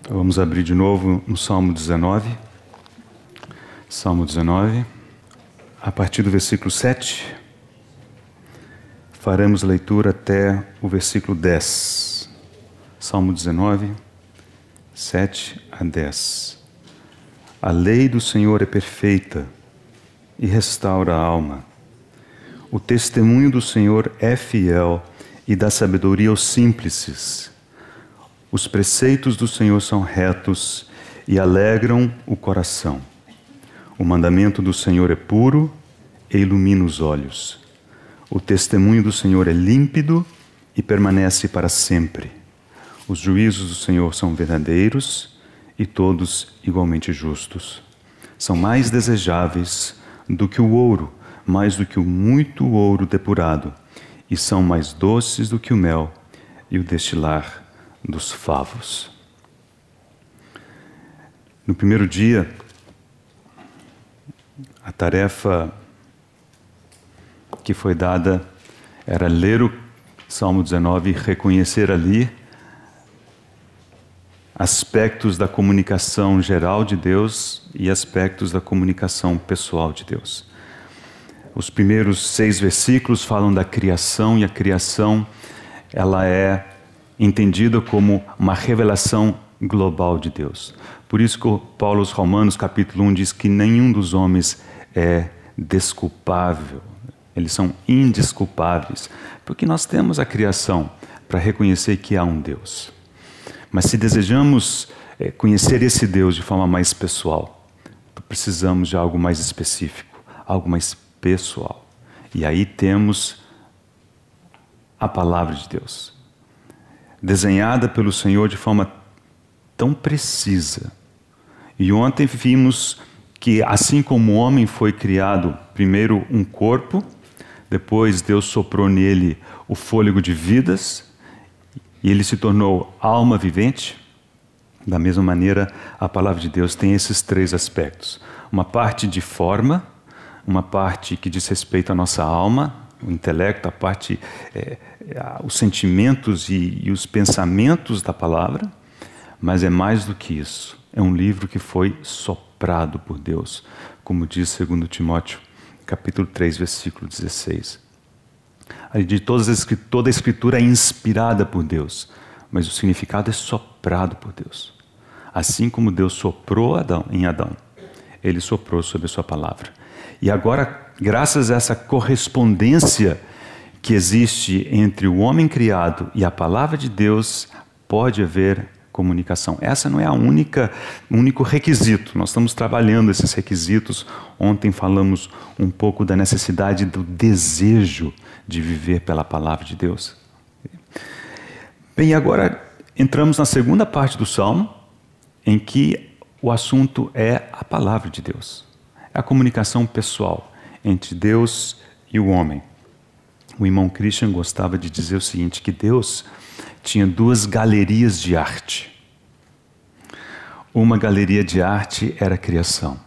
Vamos abrir de novo no Salmo 19. Salmo 19, a partir do versículo 7, faremos leitura até o versículo 10. Salmo 19, 7 a 10. A lei do Senhor é perfeita e restaura a alma. O testemunho do Senhor é fiel e dá sabedoria aos simples. Os preceitos do Senhor são retos e alegram o coração. O mandamento do Senhor é puro e ilumina os olhos. O testemunho do Senhor é límpido e permanece para sempre. Os juízos do Senhor são verdadeiros e todos igualmente justos. São mais desejáveis do que o ouro, mais do que o muito ouro depurado, e são mais doces do que o mel e o destilar dos favos. No primeiro dia, a tarefa que foi dada era ler o Salmo 19 e reconhecer ali aspectos da comunicação geral de Deus e aspectos da comunicação pessoal de Deus. Os primeiros 6 versículos falam da criação, e a criação ela é entendida como uma revelação global de Deus. Por isso que Paulo aos Romanos, capítulo 1, diz que nenhum dos homens é desculpável. Eles são indesculpáveis, porque nós temos a criação para reconhecer que há um Deus. Mas se desejamos conhecer esse Deus de forma mais pessoal, precisamos de algo mais específico, algo mais pessoal. E aí temos a palavra de Deus, desenhada pelo Senhor de forma tão precisa. E ontem vimos que assim como o homem foi criado, primeiro um corpo, depois Deus soprou nele o fôlego de vidas, e ele se tornou alma vivente. Da mesma maneira, a palavra de Deus tem esses 3 aspectos. Uma parte de forma, uma parte que diz respeito à nossa alma, o intelecto, a parte, os sentimentos e os pensamentos da palavra, mas é mais do que isso. É um livro que foi soprado por Deus, como diz 2 Timóteo, capítulo 3, versículo 16. Toda a Escritura é inspirada por Deus, mas o significado é soprado por Deus. Assim como Deus soprou em Adão, Ele soprou sobre a sua palavra. E agora, graças a essa correspondência que existe entre o homem criado e a palavra de Deus, pode haver comunicação. Essa não é o único requisito. Nós estamos trabalhando esses requisitos. Ontem falamos um pouco da necessidade do desejo de viver pela palavra de Deus. Bem, agora entramos na segunda parte do Salmo, em que o assunto é a palavra de Deus. É a comunicação pessoal entre Deus e o homem. O irmão Christian gostava de dizer o seguinte, que Deus tinha 2 galerias de arte. Uma galeria de arte era a criação.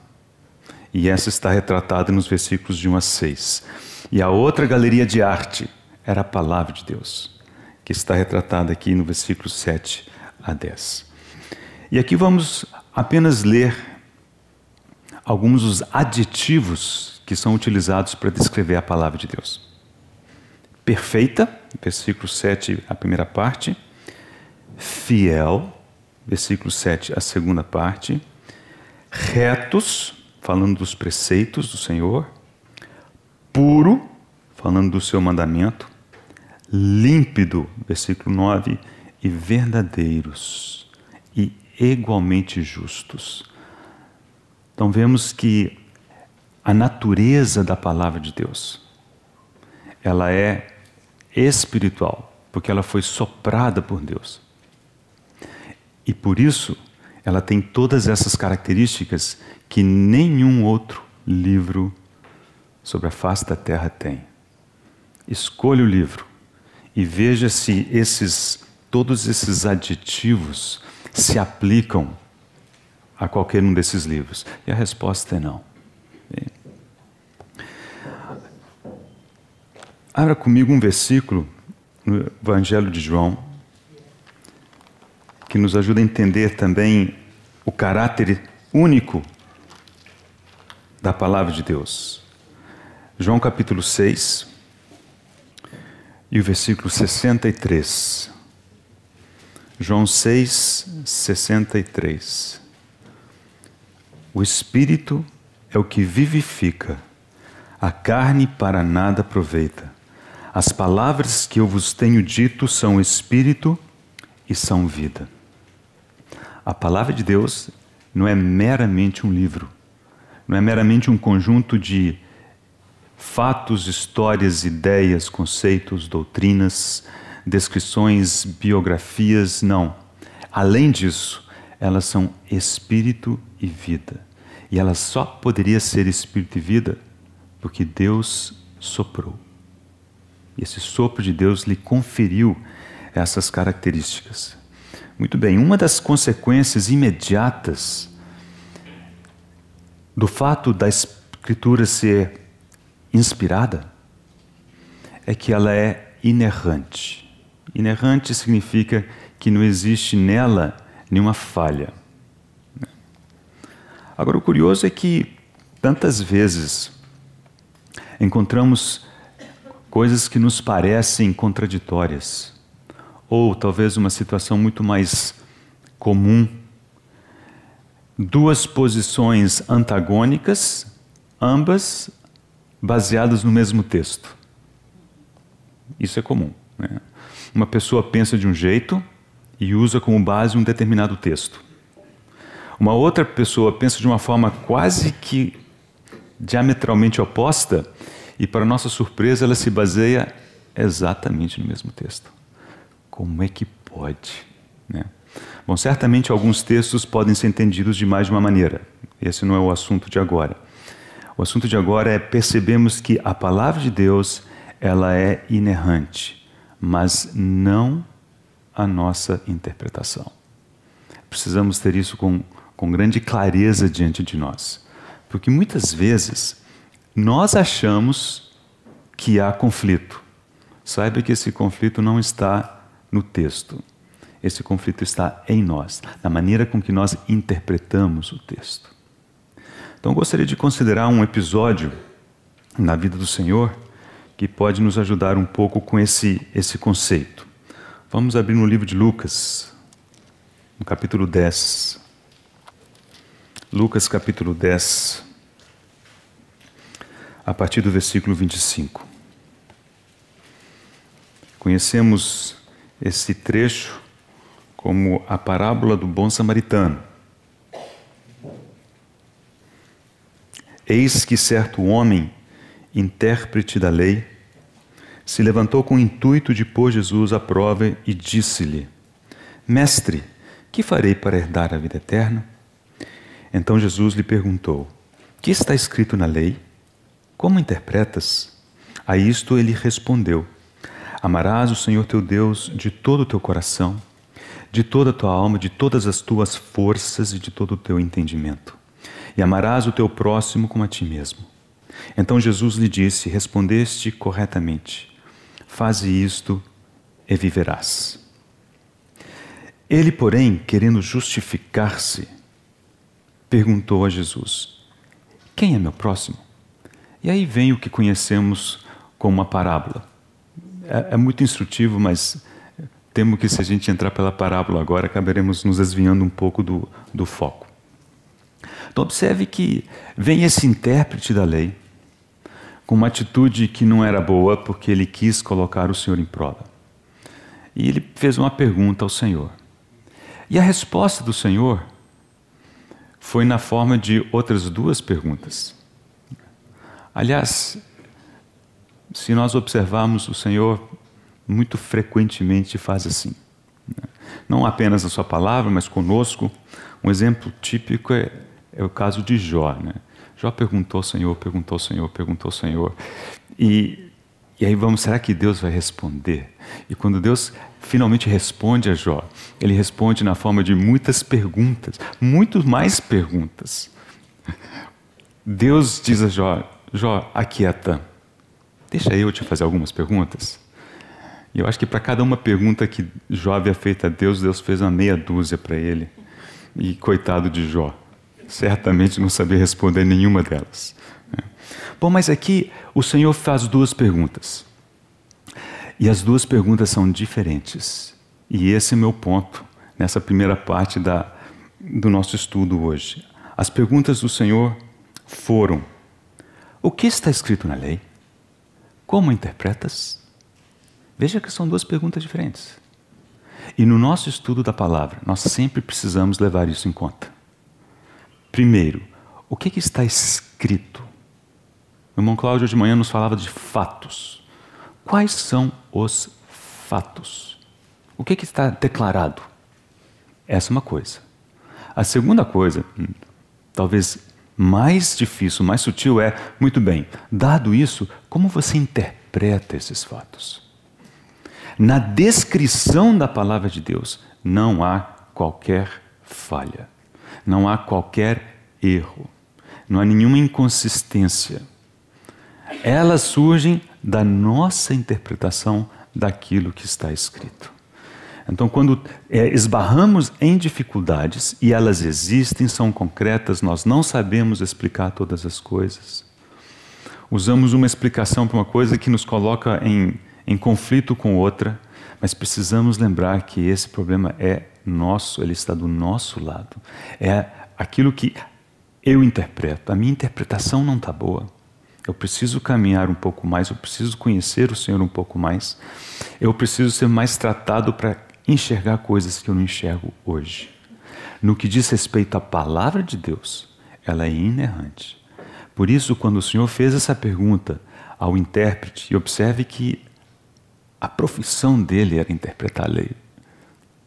E essa está retratada nos versículos de 1 a 6. E a outra galeria de arte era a palavra de Deus, que está retratada aqui no versículo 7 a 10. E aqui vamos apenas ler alguns dos adjetivos que são utilizados para descrever a palavra de Deus. Perfeita, versículo 7, a primeira parte. Fiel, versículo 7, a segunda parte. Retos, falando dos preceitos do Senhor. Puro, falando do seu mandamento. Límpido, versículo 9, e verdadeiros, e igualmente justos. Então vemos que a natureza da palavra de Deus, ela é espiritual, porque ela foi soprada por Deus. E por isso, ela tem todas essas características que nenhum outro livro sobre a face da terra tem. Escolha o livro e veja se todos esses adjetivos se aplicam a qualquer um desses livros. E a resposta é não. Abra comigo um versículo no Evangelho de João, que nos ajuda a entender também o caráter único da palavra de Deus. João capítulo 6 e o versículo 63. João 6, 63. O Espírito é o que vivifica, a carne para nada aproveita. As palavras que eu vos tenho dito são Espírito e são vida. A palavra de Deus não é meramente um livro, não é meramente um conjunto de fatos, histórias, ideias, conceitos, doutrinas, descrições, biografias, não. Além disso, elas são espírito e vida. E ela só poderia ser espírito e vida porque Deus soprou. E esse sopro de Deus lhe conferiu essas características. Muito bem, uma das consequências imediatas do fato da Escritura ser inspirada é que ela é inerrante. Inerrante significa que não existe nela nenhuma falha. Agora, o curioso é que tantas vezes encontramos coisas que nos parecem contraditórias, ou talvez uma situação muito mais comum, duas posições antagônicas, ambas baseadas no mesmo texto. Isso é comum, né? Uma pessoa pensa de um jeito e usa como base um determinado texto. Uma outra pessoa pensa de uma forma quase que diametralmente oposta e, para nossa surpresa, ela se baseia exatamente no mesmo texto. Como é que pode, né? Bom, certamente alguns textos podem ser entendidos de mais de uma maneira. Esse não é o assunto de agora. O assunto de agora é percebemos que a palavra de Deus, ela é inerrante, mas não a nossa interpretação. Precisamos ter isso com grande clareza diante de nós. Porque muitas vezes nós achamos que há conflito. Saiba que esse conflito não está no texto. Esse conflito está em nós, na maneira com que nós interpretamos o texto. Então eu gostaria de considerar um episódio na vida do Senhor que pode nos ajudar um pouco com esse conceito. Vamos abrir no livro de Lucas, no capítulo 10. Lucas capítulo 10, a partir do versículo 25. Conhecemos esse trecho como a parábola do bom samaritano. Eis que certo homem, intérprete da lei, se levantou com o intuito de pôr Jesus à prova e disse-lhe: Mestre, que farei para herdar a vida eterna? Então Jesus lhe perguntou: Que está escrito na lei? Como interpretas? A isto ele respondeu: Amarás o Senhor teu Deus de todo o teu coração, de toda a tua alma, de todas as tuas forças e de todo o teu entendimento. E amarás o teu próximo como a ti mesmo. Então Jesus lhe disse: Respondeste corretamente. Faze isto e viverás. Ele, porém, querendo justificar-se, perguntou a Jesus: Quem é meu próximo? E aí vem o que conhecemos como uma parábola. É muito instrutivo, mas temo que se a gente entrar pela parábola agora, acabaremos nos desviando um pouco do foco. Então observe que vem esse intérprete da lei com uma atitude que não era boa, porque ele quis colocar o Senhor em prova. E ele fez uma pergunta ao Senhor. E a resposta do Senhor foi na forma de outras duas perguntas. Aliás, se nós observarmos, o Senhor muito frequentemente faz assim. Não apenas na sua palavra, mas conosco. Um exemplo típico é o caso de Jó, né? Jó perguntou ao Senhor, perguntou ao Senhor, perguntou ao Senhor. E aí será que Deus vai responder? E quando Deus finalmente responde a Jó, ele responde na forma de muitas perguntas, muito mais perguntas. Deus diz a Jó: Jó, aquieta, deixa eu te fazer algumas perguntas. E eu acho que para cada uma pergunta que Jó havia feito a Deus, Deus fez uma meia dúzia para ele. E coitado de Jó, certamente não sabia responder nenhuma delas. Bom, mas aqui o Senhor faz duas perguntas. E as duas perguntas são diferentes. E esse é meu ponto, nessa primeira parte do nosso estudo hoje. As perguntas do Senhor foram: o que está escrito na lei? Como interpretas? Veja que são duas perguntas diferentes. E no nosso estudo da palavra, nós sempre precisamos levar isso em conta. Primeiro, o que está escrito? O irmão Cláudio de manhã nos falava de fatos. Quais são os fatos? O que está declarado? Essa é uma coisa. A segunda coisa, talvez mais difícil, mais sutil, é, muito bem, dado isso, como você interpreta esses fatos? Na descrição da palavra de Deus, não há qualquer falha, não há qualquer erro, não há nenhuma inconsistência. Elas surgem da nossa interpretação daquilo que está escrito. Então, quando esbarramos em dificuldades, e elas existem, são concretas, nós não sabemos explicar todas as coisas, usamos uma explicação para uma coisa que nos coloca em conflito com outra, mas precisamos lembrar que esse problema é nosso, ele está do nosso lado. É aquilo que eu interpreto, a minha interpretação não está boa. Eu preciso caminhar um pouco mais, eu preciso conhecer o Senhor um pouco mais, eu preciso ser mais tratado para enxergar coisas que eu não enxergo hoje. No que diz respeito à palavra de Deus, ela é inerrante. Por isso, quando o Senhor fez essa pergunta ao intérprete, e observe que a profissão dele era interpretar a lei.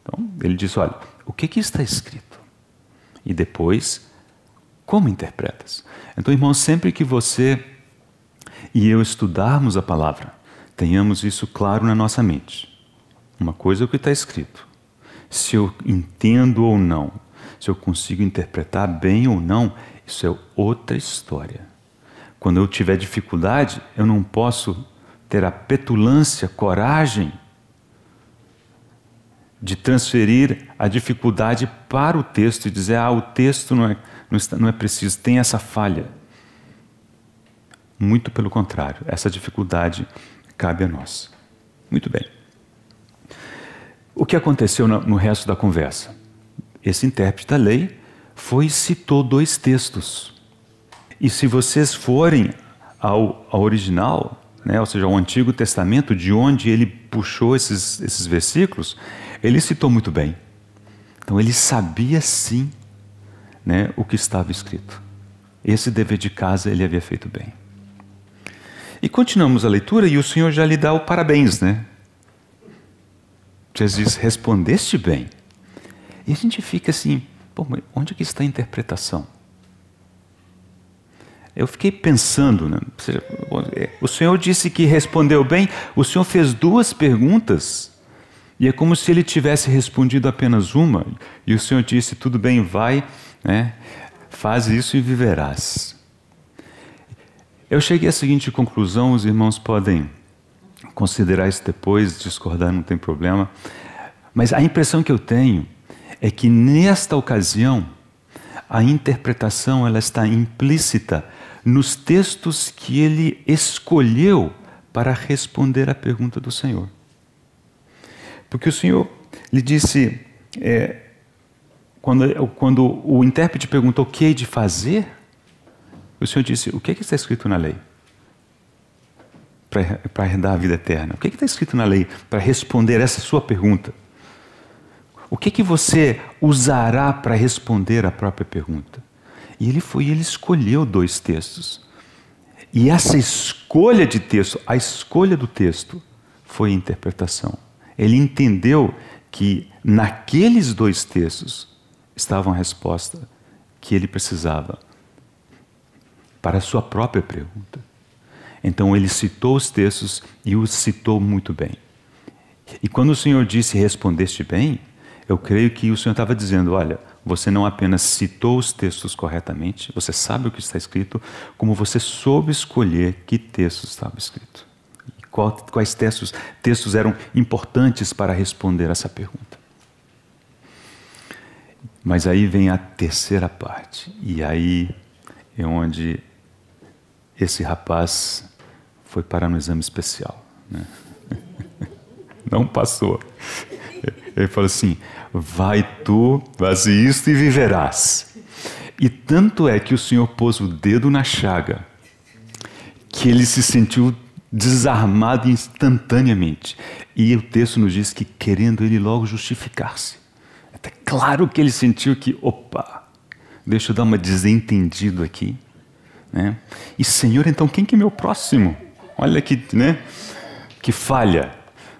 Então, ele disse, olha, o que está escrito? E depois, como interpretas? Então, irmãos, sempre que você e eu estudarmos a palavra, tenhamos isso claro na nossa mente. Uma coisa é o que está escrito. Se eu entendo ou não, se eu consigo interpretar bem ou não, isso é outra história. Quando eu tiver dificuldade, eu não posso ter a petulância, coragem de transferir a dificuldade para o texto e dizer, o texto não é preciso, tem essa falha. Muito pelo contrário, essa dificuldade cabe a nós. Muito bem. O que aconteceu no resto da conversa? Esse intérprete da lei citou dois textos. E se vocês forem ao original, ou seja, ao Antigo Testamento, de onde ele puxou esses versículos, ele citou muito bem. Então ele sabia sim, o que estava escrito. Esse dever de casa ele havia feito bem. E continuamos a leitura e o Senhor já lhe dá o parabéns, Jesus diz, respondeste bem. E a gente fica assim, mas onde que está a interpretação? Eu fiquei pensando, o Senhor disse que respondeu bem, o Senhor fez duas perguntas, e é como se ele tivesse respondido apenas uma, e o Senhor disse, tudo bem, vai, faz isso e viverás. Eu cheguei à seguinte conclusão, os irmãos podem considerar isso depois, discordar, não tem problema, mas a impressão que eu tenho é que nesta ocasião, a interpretação ela está implícita nos textos que ele escolheu para responder à pergunta do Senhor. Porque o Senhor lhe disse, quando o intérprete perguntou o que hei de fazer, o Senhor disse, o que está escrito na lei? Para herdar a vida eterna. O que está escrito na lei para responder essa sua pergunta? O que você usará para responder a própria pergunta? E ele escolheu dois textos. E essa escolha de texto, a escolha do texto, foi a interpretação. Ele entendeu que naqueles dois textos estava a resposta que ele precisava para a sua própria pergunta. Então ele citou os textos e os citou muito bem. E quando o Senhor disse respondeste bem, eu creio que o Senhor estava dizendo, olha, você não apenas citou os textos corretamente, você sabe o que está escrito, como você soube escolher que texto estava escrito. quais textos eram importantes para responder essa pergunta. Mas aí vem a terceira parte, e aí é onde esse rapaz foi parar no exame especial, né? Não passou. Ele falou assim: vai tu, faze isto e viverás. E tanto é que o Senhor pôs o dedo na chaga, que ele se sentiu desarmado instantaneamente. E o texto nos diz que, querendo ele logo justificar-se, é claro que ele sentiu que, opa, deixa eu dar uma desentendido aqui, né? E Senhor, então quem que é meu próximo? Olha que, né, que falha.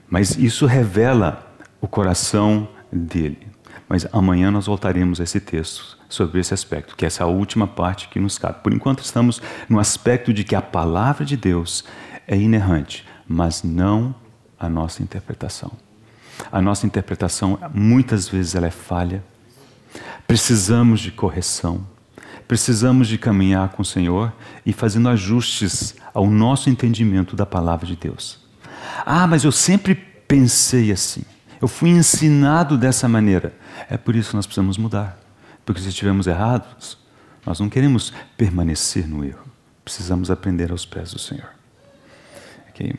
Mas isso revela o coração dele. Mas amanhã nós voltaremos a esse texto sobre esse aspecto, que essa é a última parte que nos cabe. Por enquanto estamos no aspecto de que a palavra de Deus é inerrante, mas não a nossa interpretação. A nossa interpretação, muitas vezes, ela é falha. Precisamos de correção. Precisamos de caminhar com o Senhor e fazendo ajustes ao nosso entendimento da palavra de Deus. Ah, mas eu sempre pensei assim. Eu fui ensinado dessa maneira. É por isso que nós precisamos mudar. Porque se estivermos errados, nós não queremos permanecer no erro. Precisamos aprender aos pés do Senhor. Okay?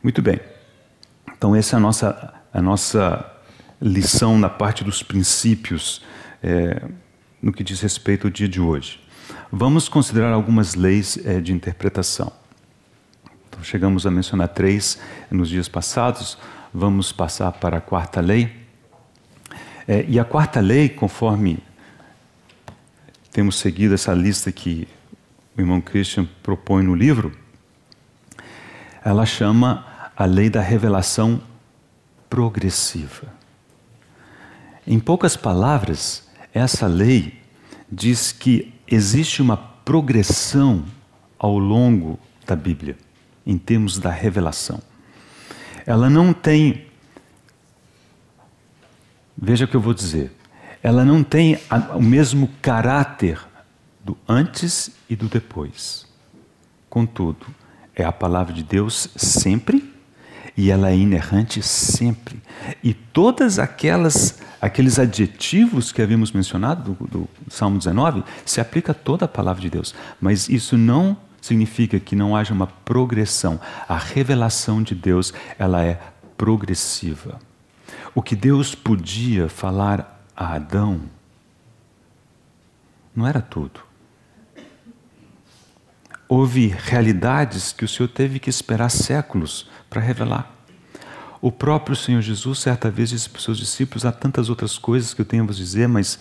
Muito bem. Então essa é a nossa lição na parte dos princípios no que diz respeito ao dia de hoje. Vamos considerar algumas leis de interpretação. Então, chegamos a mencionar 3 nos dias passados. Vamos passar para a 4ª lei. E a 4ª lei, conforme temos seguido essa lista que o irmão Christian propõe no livro, ela chama a lei da revelação progressiva. Em poucas palavras, essa lei diz que existe uma progressão ao longo da Bíblia, em termos da revelação. Ela não tem, veja o que eu vou dizer, ela não tem o mesmo caráter do antes e do depois. Contudo, é a palavra de Deus sempre, e ela é inerrante sempre. E todas aqueles adjetivos que havíamos mencionado do Salmo 19 se aplica a toda a palavra de Deus. Mas isso não significa que não haja uma progressão. A revelação de Deus, ela é progressiva. O que Deus podia falar a Adão não era tudo. Houve realidades que o Senhor teve que esperar séculos para revelar. O próprio Senhor Jesus, certa vez, disse para os seus discípulos: há tantas outras coisas que eu tenho a vos dizer, mas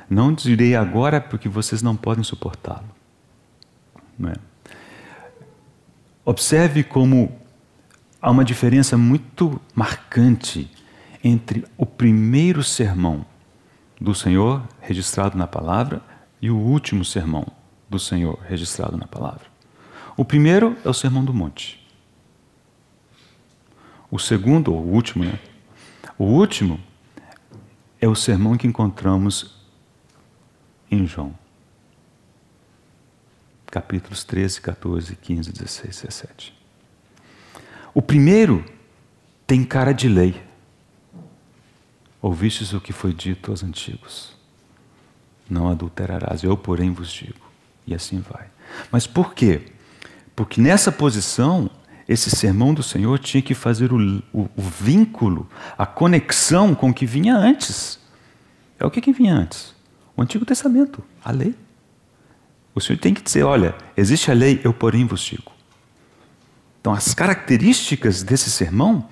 não direi agora porque vocês não podem suportá-lo. Não é? Observe como há uma diferença muito marcante entre o primeiro sermão do Senhor, registrado na palavra, e o último sermão do Senhor, registrado na palavra. O primeiro é o Sermão do Monte. O segundo, ou o último, né? O último é o sermão que encontramos em João. Capítulos 13, 14, 15, 16, 17. O primeiro tem cara de lei. Ouvistes o que foi dito aos antigos: não adulterarás, eu porém vos digo. E assim vai. Mas por quê? Porque nessa posição, esse sermão do Senhor tinha que fazer o vínculo, a conexão com o que vinha antes. É o que vinha antes? O Antigo Testamento, a lei. O Senhor tem que dizer: olha, existe a lei, eu porém vos digo. Então as características desse sermão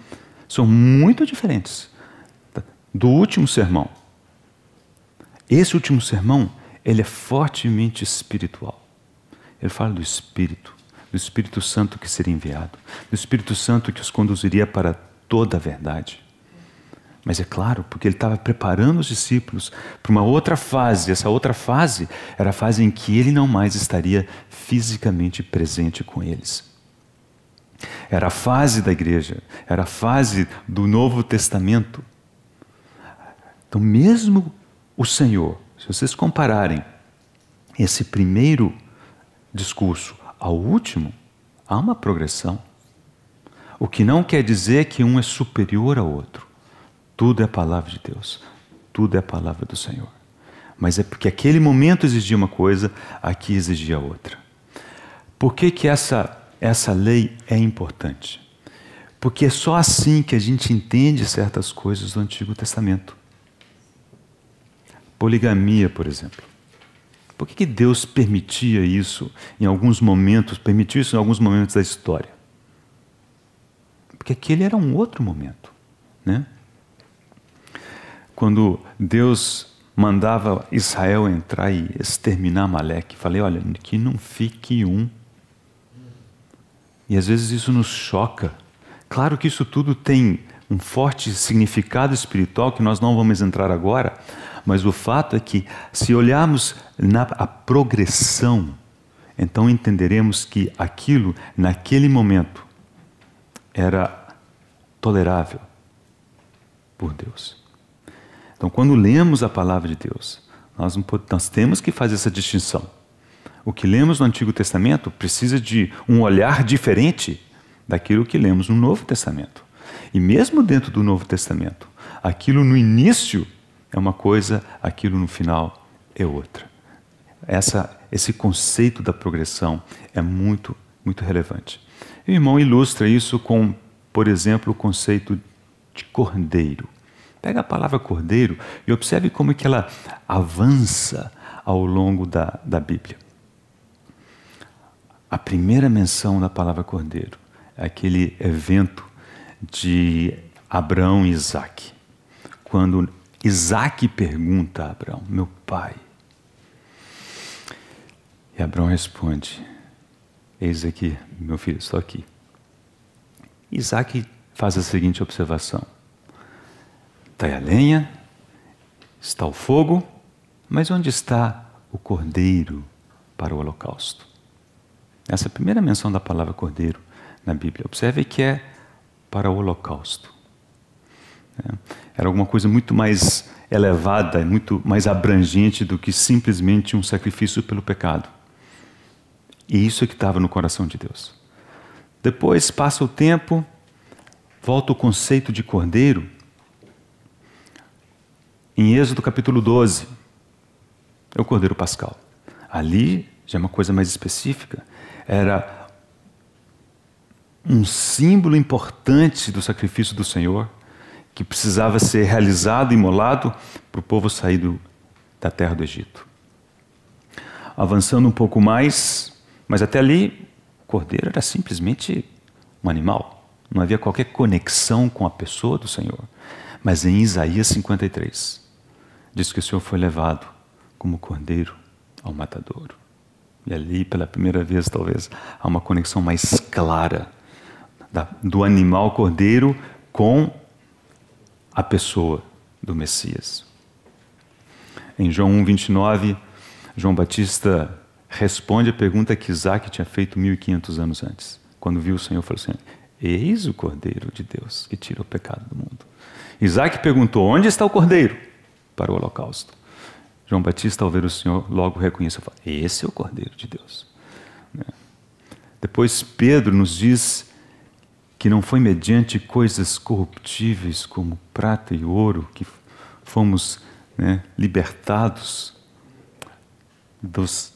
são muito diferentes do último sermão. Esse último sermão, ele é fortemente espiritual. Ele fala do Espírito Santo que seria enviado, do Espírito Santo que os conduziria para toda a verdade. Mas é claro, porque ele estava preparando os discípulos para uma outra fase. Essa outra fase era a fase em que ele não mais estaria fisicamente presente com eles. Era a fase da igreja, era a fase do Novo Testamento. Então, mesmo o Senhor, se vocês compararem esse primeiro discurso ao último, há uma progressão. O que não quer dizer que um é superior ao outro. Tudo é a palavra de Deus. Tudo é a palavra do Senhor. Mas é porque aquele momento exigia uma coisa, aqui exigia outra. Por que essa lei é importante? Porque é só assim que a gente entende certas coisas do Antigo Testamento. Poligamia, por exemplo. Por que Deus permitia isso em alguns momentos, permitiu isso em alguns momentos da história? Porque aquele era um outro momento, né? Quando Deus mandava Israel entrar e exterminar Amaleque, falei, olha, que não fique um. E às vezes isso nos choca. Claro que isso tudo tem um forte significado espiritual que nós não vamos entrar agora, mas o fato é que, se olharmos a progressão, então entenderemos que aquilo, naquele momento, era tolerável por Deus. Então, quando lemos a palavra de Deus, nós temos que fazer essa distinção. O que lemos no Antigo Testamento precisa de um olhar diferente daquilo que lemos no Novo Testamento. E mesmo dentro do Novo Testamento, aquilo no início é uma coisa, aquilo no final é outra. Esse conceito da progressão é muito, muito relevante. E o irmão ilustra isso com, por exemplo, o conceito de cordeiro. Pega a palavra cordeiro e observe como é que ela avança ao longo da Bíblia. A primeira menção da palavra cordeiro é aquele evento de Abraão e Isaque. Quando Isaque pergunta a Abraão, meu pai. E Abraão responde, eis aqui, meu filho, estou aqui. Isaque faz a seguinte observação. Está aí a lenha, está o fogo, mas onde está o cordeiro para o holocausto? Essa é a primeira menção da palavra cordeiro na Bíblia. Observe que é para o holocausto. Era alguma coisa muito mais elevada, muito mais abrangente do que simplesmente um sacrifício pelo pecado. E isso é que estava no coração de Deus. Depois passa o tempo, volta o conceito de cordeiro. Em Êxodo capítulo 12, é o cordeiro pascal. Ali já é uma coisa mais específica. Era um símbolo importante do sacrifício do Senhor, que precisava ser realizado e imolado para o povo sair da terra do Egito. Avançando um pouco mais, mas até ali, o cordeiro era simplesmente um animal. Não havia qualquer conexão com a pessoa do Senhor. Mas em Isaías 53, diz que o Senhor foi levado como cordeiro ao matadouro. E ali, pela primeira vez, talvez, há uma conexão mais clara do animal cordeiro com a pessoa do Messias. Em João 1:29, João Batista responde a pergunta que Isaque tinha feito 1500 anos antes. Quando viu o Senhor, falou assim, eis o Cordeiro de Deus que tira o pecado do mundo. Isaque perguntou, onde está o Cordeiro para o holocausto? João Batista, ao ver o Senhor, logo reconheceu, esse é o Cordeiro de Deus. Depois Pedro nos diz que não foi mediante coisas corruptíveis como prata e ouro que fomos libertados dos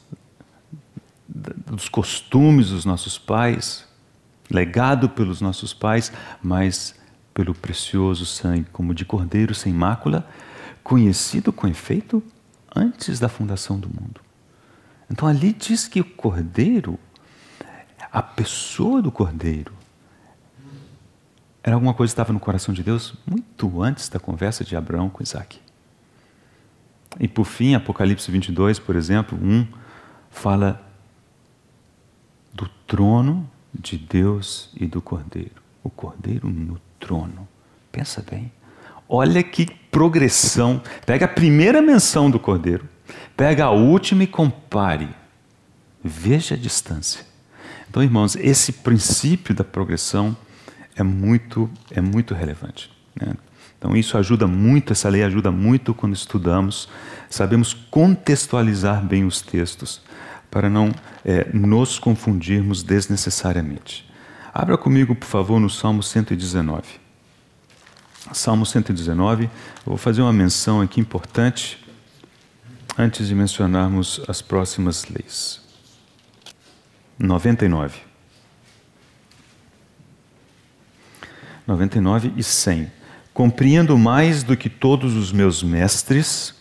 costumes dos nossos pais, legado pelos nossos pais, mas pelo precioso sangue, como de cordeiro sem mácula, conhecido com efeito antes da fundação do mundo. Então ali diz que o cordeiro, a pessoa do cordeiro, era alguma coisa que estava no coração de Deus muito antes da conversa de Abraão com Isaque. E por fim, Apocalipse 22, por exemplo, 1, fala do trono de Deus e do Cordeiro. O Cordeiro no trono. Pensa bem. Olha que progressão. Pega a primeira menção do Cordeiro, pega a última e compare. Veja a distância. Então, irmãos, esse princípio da progressão é muito relevante, né? Então isso ajuda muito, essa lei ajuda muito quando estudamos, sabemos contextualizar bem os textos, para não nos confundirmos desnecessariamente. Abra comigo, por favor, no Salmo 119. Salmo 119, eu vou fazer uma menção aqui importante antes de mencionarmos as próximas leis. 99 e 100. Compreendo mais do que todos os meus mestres,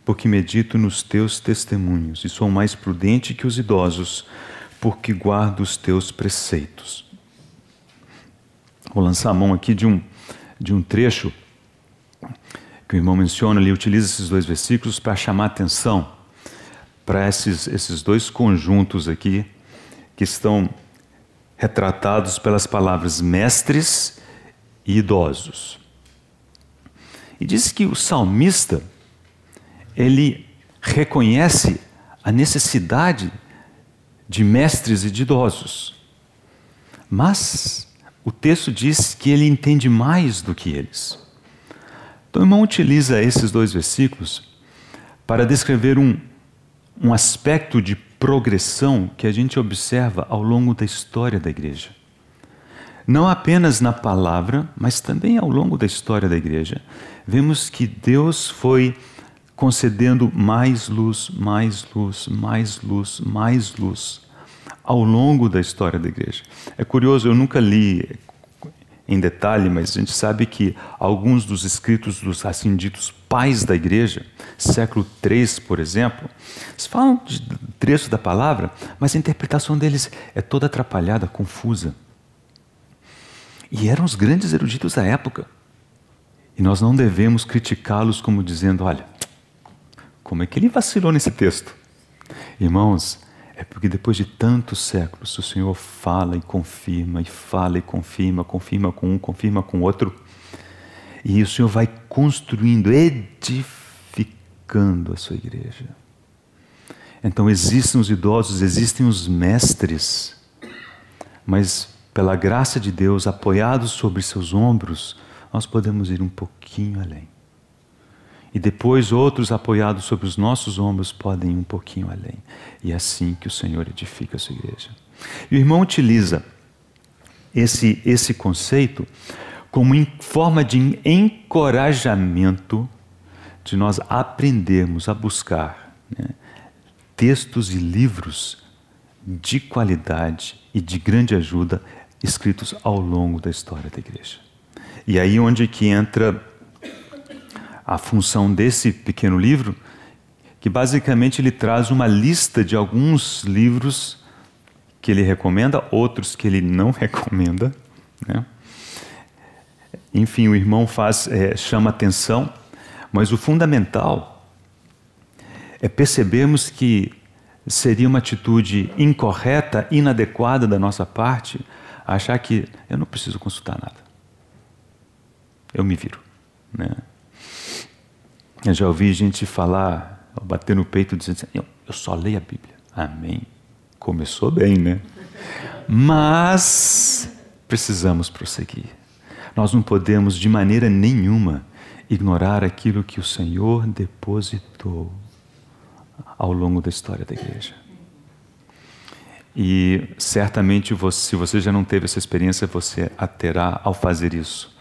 porque medito nos teus testemunhos, e sou mais prudente que os idosos, porque guardo os teus preceitos. Vou lançar a mão aqui de um trecho que o irmão menciona, ele utiliza esses dois versículos para chamar a atenção para esses dois conjuntos aqui que estão retratados pelas palavras mestres e idosos. E diz que o salmista, ele reconhece a necessidade de mestres e de idosos, mas o texto diz que ele entende mais do que eles. Então o irmão utiliza esses dois versículos para descrever um aspecto de progressão que a gente observa ao longo da história da igreja. Não apenas na palavra, mas também ao longo da história da igreja. Vemos que Deus foi concedendo mais luz, mais luz, mais luz, mais luz ao longo da história da igreja. É curioso, eu nunca li em detalhe, mas a gente sabe que alguns dos escritos dos assim ditos pais da igreja, século III, por exemplo, eles falam de trecho da palavra, mas a interpretação deles é toda atrapalhada, confusa. E eram os grandes eruditos da época. E nós não devemos criticá-los como dizendo, olha, como é que ele vacilou nesse texto? Irmãos, é porque depois de tantos séculos o Senhor fala e confirma, confirma com um, confirma com outro. E o Senhor vai construindo, edificando a sua igreja. Então existem os idosos, existem os mestres, mas pela graça de Deus, apoiados sobre seus ombros, nós podemos ir um pouquinho além. E depois outros apoiados sobre os nossos ombros podem ir um pouquinho além. E é assim que o Senhor edifica a sua igreja. E o irmão utiliza esse conceito como forma de encorajamento de nós aprendermos a buscar, né, textos e livros de qualidade e de grande ajuda escritos ao longo da história da igreja. E aí onde que entra a função desse pequeno livro, que basicamente ele traz uma lista de alguns livros que ele recomenda, outros que ele não recomenda, né? Enfim, o irmão chama atenção, mas o fundamental é percebermos que seria uma atitude incorreta, inadequada da nossa parte, achar que eu não preciso consultar nada. Eu me viro, né? Eu já ouvi gente falar, bater no peito dizendo assim, eu só leio a Bíblia. Amém. Começou bem, né? Mas precisamos prosseguir. Nós não podemos de maneira nenhuma ignorar aquilo que o Senhor depositou ao longo da história da igreja. E certamente se você já não teve essa experiência, você a terá ao fazer isso.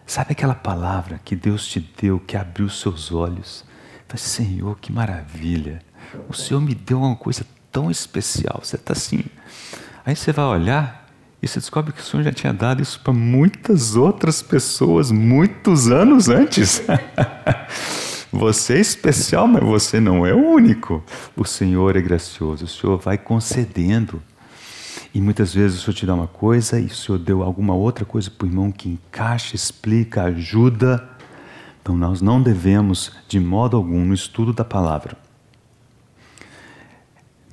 Sabe aquela palavra que Deus te deu, que abriu seus olhos? Fala, Senhor, que maravilha. O Senhor me deu uma coisa tão especial. Você está assim. Aí você vai olhar e você descobre que o Senhor já tinha dado isso para muitas outras pessoas, muitos anos antes. Você é especial, mas você não é o único. O Senhor é gracioso, o Senhor vai concedendo. E muitas vezes o Senhor te dá uma coisa e o Senhor deu alguma outra coisa para o irmão que encaixa, explica, ajuda. Então nós não devemos, de modo algum, no estudo da palavra,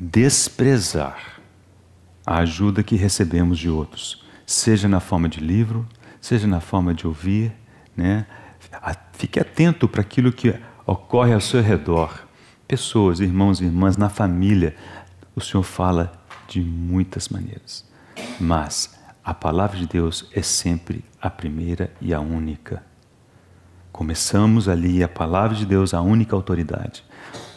desprezar a ajuda que recebemos de outros, seja na forma de livro, seja na forma de ouvir, né? Fique atento para aquilo que ocorre ao seu redor. Pessoas, irmãos e irmãs, na família, o Senhor fala de muitas maneiras. Mas a palavra de Deus é sempre a primeira e a única. Começamos ali, a palavra de Deus, a única autoridade.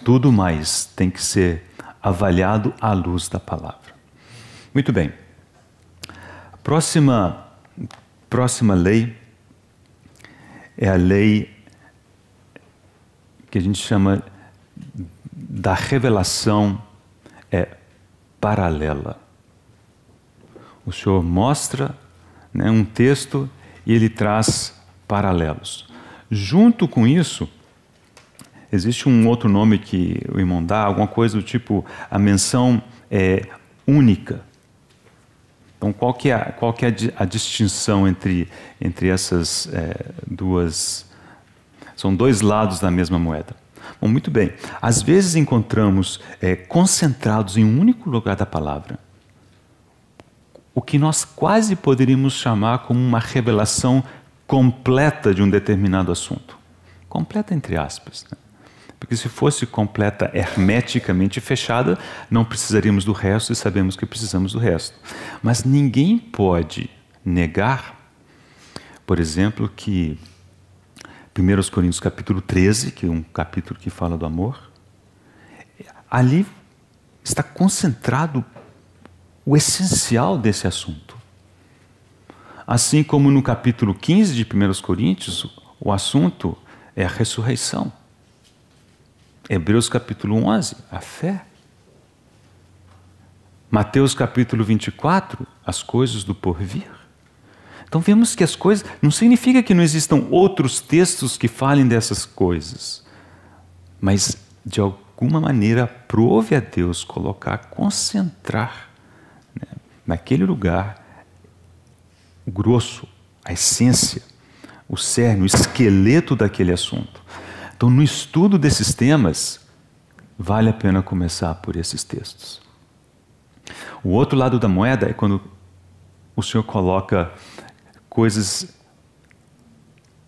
Tudo mais tem que ser avaliado à luz da palavra. Muito bem. Próxima lei é a lei que a gente chama da revelação paralela. O Senhor mostra, né, um texto e ele traz paralelos. Junto com isso, existe um outro nome que o irmão dá, alguma coisa do tipo, a menção única. Então, qual que é a distinção entre essas duas? São dois lados da mesma moeda. Bom, muito bem. Às vezes encontramos concentrados em um único lugar da palavra o que nós quase poderíamos chamar como uma revelação completa de um determinado assunto. Completa entre aspas, né? Porque se fosse completa hermeticamente fechada, não precisaríamos do resto e sabemos que precisamos do resto. Mas ninguém pode negar, por exemplo, que 1 Coríntios capítulo 13, que é um capítulo que fala do amor, ali está concentrado o essencial desse assunto. Assim como no capítulo 15 de 1 Coríntios, o assunto é a ressurreição. Hebreus capítulo 11, a fé. Mateus capítulo 24, as coisas do porvir. Então vemos que as coisas, não significa que não existam outros textos que falem dessas coisas, mas de alguma maneira prove a Deus concentrar, né, naquele lugar o grosso, a essência, o cerne, o esqueleto daquele assunto. Então, no estudo desses temas, vale a pena começar por esses textos. O outro lado da moeda é quando o Senhor coloca coisas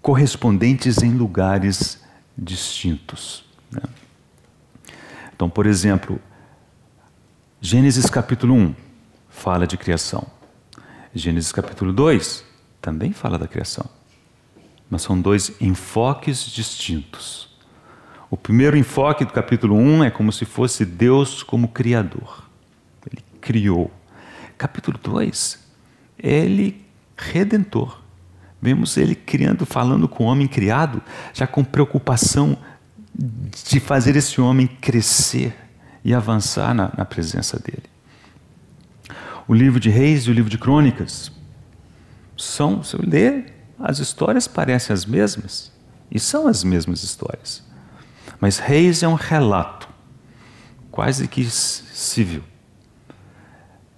correspondentes em lugares distintos, né? Então, por exemplo, Gênesis capítulo 1 fala de criação. Gênesis capítulo 2 também fala da criação. Mas são dois enfoques distintos. O primeiro enfoque do capítulo 1 é como se fosse Deus como criador. Ele criou. Capítulo 2, ele redentor. Vemos ele criando, falando com o homem criado, já com preocupação de fazer esse homem crescer e avançar na presença dele. O livro de Reis e o livro de Crônicas se eu ler, as histórias parecem as mesmas, e são as mesmas histórias. Mas Reis é um relato, quase que civil.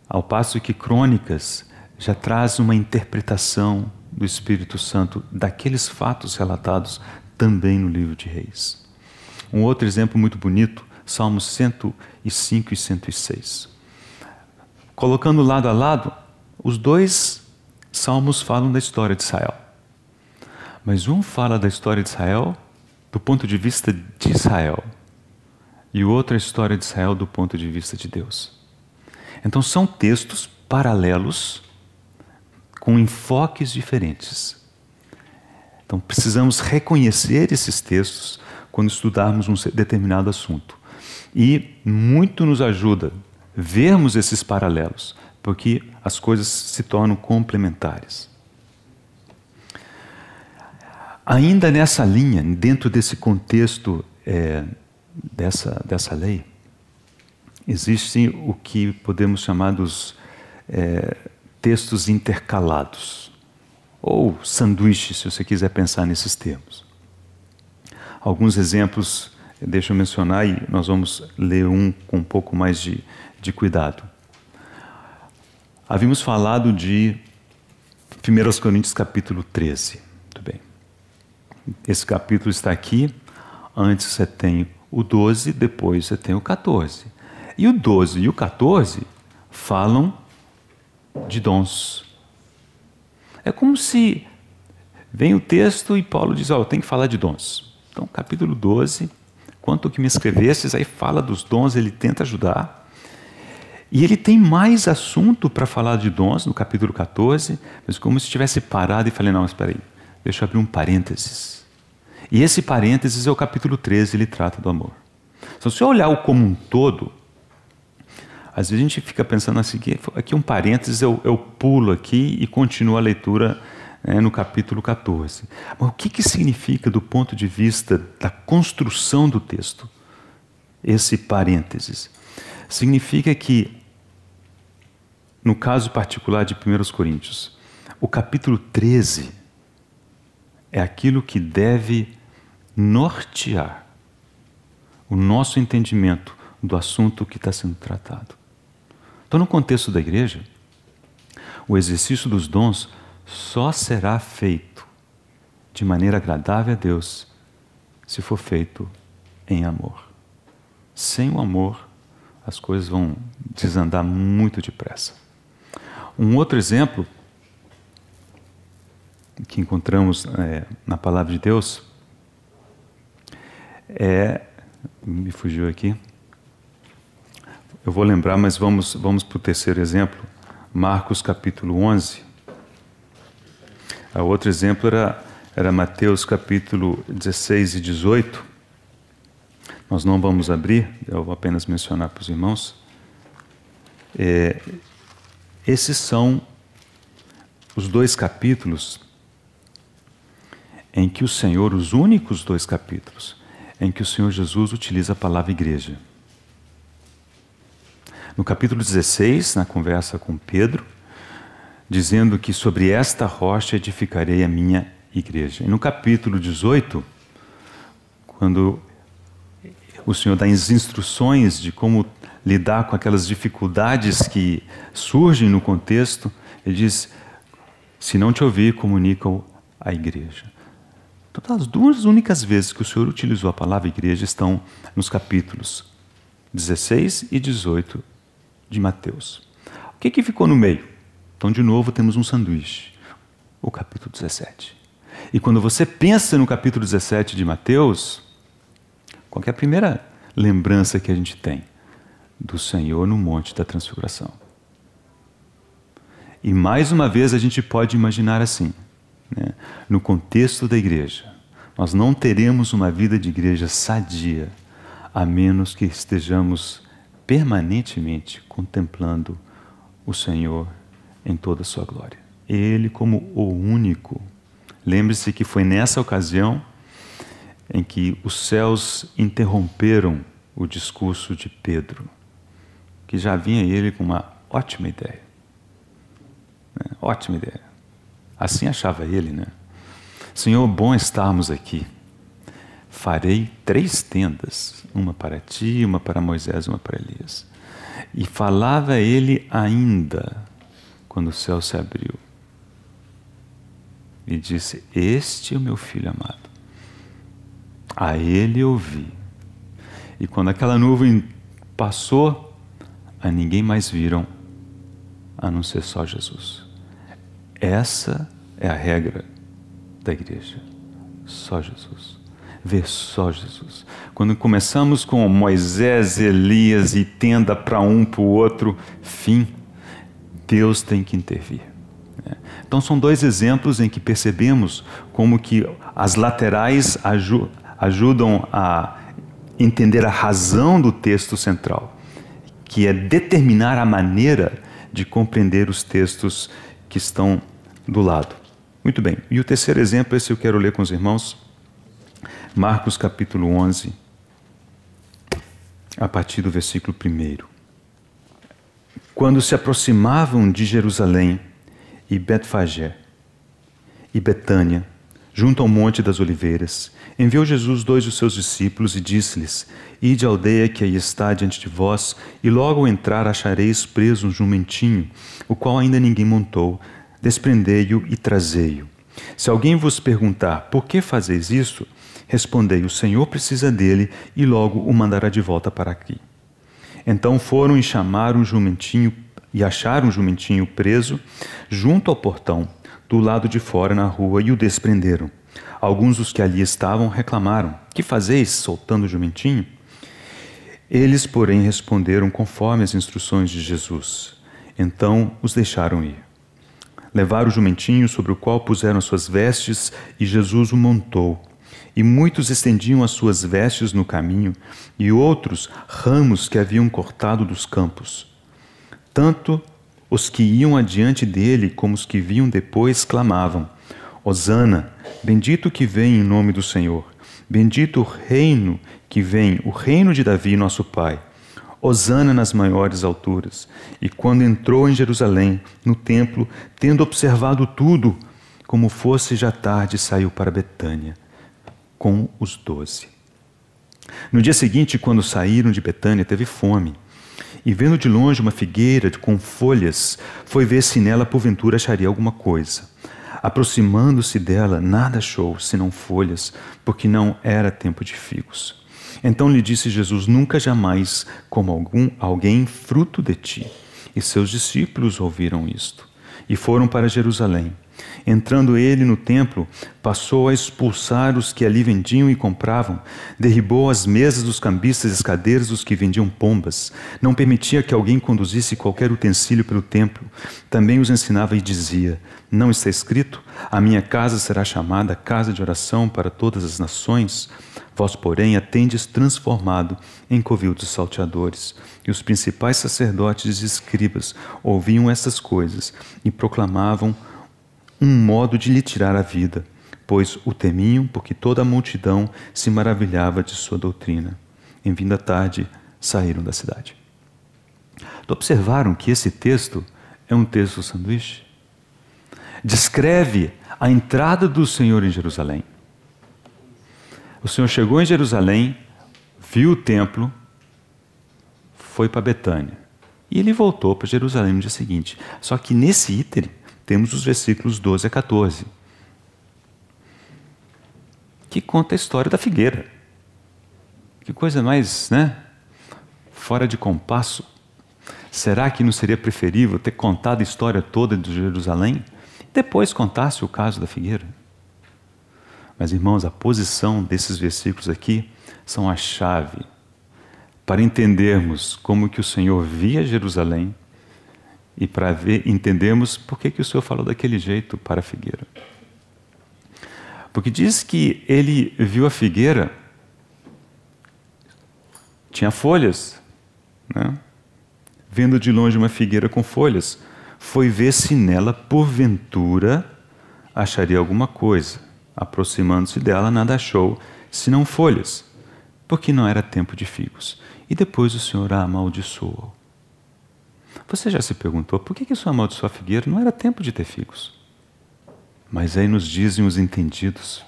Ao passo que Crônicas já traz uma interpretação do Espírito Santo daqueles fatos relatados também no livro de Reis. Um outro exemplo muito bonito, Salmos 105 e 106. Colocando lado a lado, os dois salmos falam da história de Israel. Mas um fala da história de Israel do ponto de vista de Israel, e o outro a história de Israel do ponto de vista de Deus. Então são textos paralelos com enfoques diferentes. Então precisamos reconhecer esses textos quando estudarmos um determinado assunto. E muito nos ajuda vermos esses paralelos, porque as coisas se tornam complementares. Ainda nessa linha, dentro desse contexto dessa lei, existem o que podemos chamar dos textos intercalados, ou sanduíches, se você quiser pensar nesses termos. Alguns exemplos, deixa eu mencionar, e nós vamos ler um com um pouco mais de cuidado. Havíamos falado de 1 Coríntios capítulo 13. Muito bem. Esse capítulo está aqui. Antes você tem o 12, depois você tem o 14. E o 12 e o 14 falam de dons. É como se vem o texto e Paulo diz, eu tenho que falar de dons. Então, capítulo 12, quanto que me escrevestes, aí fala dos dons, ele tenta ajudar. E ele tem mais assunto para falar de dons no capítulo 14, mas como se tivesse parado e falei, não, espera aí, deixa eu abrir um parênteses. E esse parênteses é o capítulo 13, ele trata do amor. Então, se eu olhar o como um todo, Às vezes a gente fica pensando assim, aqui um parênteses, eu pulo aqui e continuo a leitura no capítulo 14. Mas o que significa do ponto de vista da construção do texto? Esse parênteses. Significa que, no caso particular de 1 Coríntios, o capítulo 13 é aquilo que deve nortear o nosso entendimento do assunto que está sendo tratado. Então, no contexto da igreja, o exercício dos dons só será feito de maneira agradável a Deus se for feito em amor. Sem o amor, as coisas vão desandar muito depressa. Um outro exemplo que encontramos na palavra de Deus me fugiu aqui. Eu vou lembrar, mas vamos para o terceiro exemplo. Marcos capítulo 11. O outro exemplo era Mateus capítulo 16 e 18. Nós não vamos abrir, eu vou apenas mencionar para os irmãos. Esses são os dois capítulos em que o Senhor, os únicos dois capítulos, em que o Senhor Jesus utiliza a palavra igreja. No capítulo 16, na conversa com Pedro, dizendo que sobre esta rocha edificarei a minha igreja. E no capítulo 18, quando o Senhor dá as instruções de como lidar com aquelas dificuldades que surgem no contexto, ele diz, se não te ouvir, comunica à igreja. Então, as duas únicas vezes que o Senhor utilizou a palavra igreja estão nos capítulos 16 e 18 de Mateus. O que ficou no meio? Então, de novo, temos um sanduíche, o capítulo 17. E quando você pensa no capítulo 17 de Mateus, qual é a primeira lembrança que a gente tem? Do Senhor no Monte da Transfiguração. E mais uma vez a gente pode imaginar assim, no contexto da igreja, nós não teremos uma vida de igreja sadia, a menos que estejamos permanentemente contemplando o Senhor em toda a sua glória. Ele como o único. Lembre-se que foi nessa ocasião em que os céus interromperam o discurso de Pedro, que já vinha ele com uma ótima ideia. Ótima ideia. Assim achava ele, né? Senhor, bom estarmos aqui. Farei 3 tendas, uma para ti, uma para Moisés, uma para Elias. E falava ele ainda, quando o céu se abriu, e disse, este é o meu filho amado. A ele ouvi. E quando aquela nuvem passou, a ninguém mais viram, a não ser só Jesus. Essa é a regra da igreja. Só Jesus. Ver só Jesus. Quando começamos com Moisés, Elias e tenda para um, para o outro, fim, Deus tem que intervir. Então são 2 exemplos em que percebemos como que as laterais ajudam a entender a razão do texto central, que é determinar a maneira de compreender os textos que estão do lado. Muito bem, e o terceiro exemplo, esse eu quero ler com os irmãos, Marcos capítulo 11, a partir do versículo 1. Quando se aproximavam de Jerusalém e Betfagé e Betânia, junto ao Monte das Oliveiras, enviou Jesus 2 dos seus discípulos e disse-lhes, ide à aldeia que aí está diante de vós, e logo ao entrar achareis preso um jumentinho, o qual ainda ninguém montou, desprendei-o e trazei-o. Se alguém vos perguntar, por que fazeis isso? Respondei, o Senhor precisa dele e logo o mandará de volta para aqui. Então foram e chamaram o jumentinho e acharam o jumentinho preso junto ao portão, do lado de fora na rua, e o desprenderam. Alguns dos que ali estavam reclamaram, que fazeis soltando o jumentinho? Eles, porém, responderam conforme as instruções de Jesus. Então os deixaram ir. Levaram o jumentinho, sobre o qual puseram as suas vestes, e Jesus o montou. E muitos estendiam as suas vestes no caminho, e outros ramos que haviam cortado dos campos. Tanto os que iam adiante dele como os que vinham depois clamavam: Hosana, bendito que vem em nome do Senhor. Bendito o reino que vem, o reino de Davi, nosso pai. Hosana nas maiores alturas. E quando entrou em Jerusalém, no templo, tendo observado tudo, como fosse já tarde, saiu para Betânia com os 12. No dia seguinte, quando saíram de Betânia, teve fome. E vendo de longe uma figueira com folhas, foi ver se nela porventura acharia alguma coisa. Aproximando-se dela, nada achou, senão folhas, porque não era tempo de figos. Então lhe disse Jesus: nunca jamais coma alguém fruto de ti. E seus discípulos ouviram isto, e foram para Jerusalém. Entrando ele no templo, passou a expulsar os que ali vendiam e compravam, derribou as mesas dos cambistas e as cadeiras dos que vendiam pombas, não permitia que alguém conduzisse qualquer utensílio pelo templo. Também os ensinava e dizia: não está escrito, a minha casa será chamada casa de oração para todas as nações? Vós, porém, a tendes transformado em covil dos salteadores. E os principais sacerdotes e escribas ouviam essas coisas e proclamavam um modo de lhe tirar a vida, pois o temiam, porque toda a multidão se maravilhava de sua doutrina. Em vinda a tarde, saíram da cidade. Observaram que esse texto é um texto sanduíche? Descreve a entrada do Senhor em Jerusalém. O Senhor chegou em Jerusalém, viu o templo, foi para Betânia. E ele voltou para Jerusalém no dia seguinte. Só que nesse ítero, temos os versículos 12 a 14, que conta a história da figueira. Que coisa mais, fora de compasso. Será que não seria preferível ter contado a história toda de Jerusalém e depois contasse o caso da figueira? Mas, irmãos, a posição desses versículos aqui são a chave para entendermos como que o Senhor via Jerusalém e para entendermos por que o Senhor falou daquele jeito para a figueira. Porque diz que ele viu a figueira, tinha folhas, Vendo de longe uma figueira com folhas, foi ver se nela, porventura, acharia alguma coisa. Aproximando-se dela, nada achou, senão folhas, porque não era tempo de figos. E depois o Senhor a amaldiçoou. Você já se perguntou por que o Senhor amaldiçoou a figueira? Não era tempo de ter figos. Mas aí nos dizem os entendidos